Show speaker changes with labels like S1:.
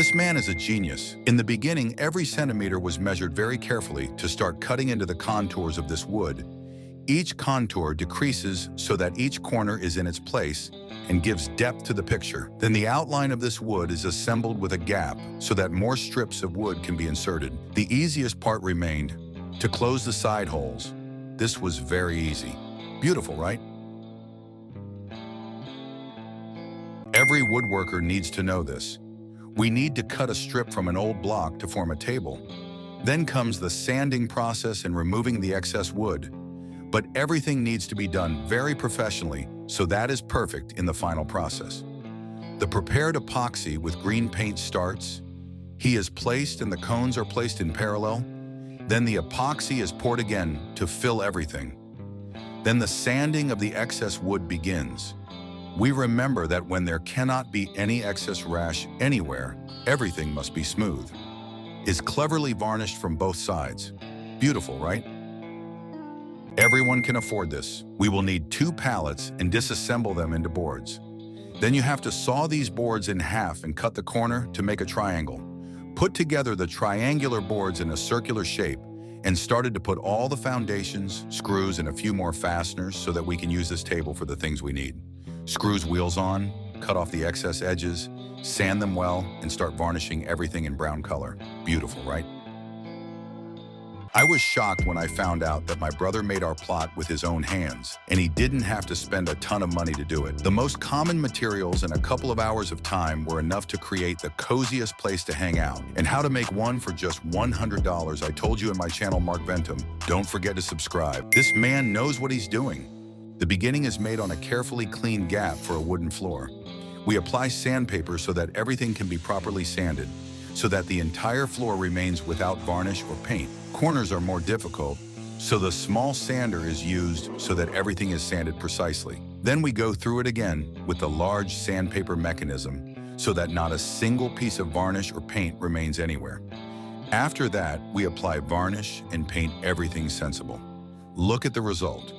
S1: This man is a genius. In the beginning, every centimeter was measured very carefully to start cutting into the contours of this wood. Each contour decreases so that each corner is in its place and gives depth to the picture. Then the outline of this wood is assembled with a gap so that more strips of wood can be inserted. The easiest part remained, to close the side holes. This was very easy. Beautiful, right? Every woodworker needs to know this. We need to cut a strip from an old block to form a table. Then comes the sanding process and removing the excess wood. But everything needs to be done very professionally, so that is perfect in the final process. The prepared epoxy with green paint starts. He is placed and the cones are placed in parallel. Then the epoxy is poured again to fill everything. Then the sanding of the excess wood begins. We remember that when there cannot be any excess rash anywhere, everything must be smooth. Is cleverly varnished from both sides. Beautiful, right? Everyone can afford this. We will need 2 pallets and disassemble them into boards. Then you have to saw these boards in half and cut the corner to make a triangle. Put together the triangular boards in a circular shape and started to put all the foundations, screws, and a few more fasteners so that we can use this table for the things we need. Screws wheels on, cut off the excess edges, sand them well, and start varnishing everything in brown color. Beautiful, right? I was shocked when I found out that my brother made our plot with his own hands, and he didn't have to spend a ton of money to do it. The most common materials and a couple of hours of time were enough to create the coziest place to hang out. And how to make one for just $100 I told you in my channel, Mark Ventum. Don't forget to subscribe. This man knows what he's doing. The beginning is made on a carefully cleaned gap for a wooden floor. We apply sandpaper so that everything can be properly sanded, so that the entire floor remains without varnish or paint. Corners are more difficult, so the small sander is used so that everything is sanded precisely. Then we go through it again with the large sandpaper mechanism so that not a single piece of varnish or paint remains anywhere. After that, we apply varnish and paint everything sensible. Look at the result.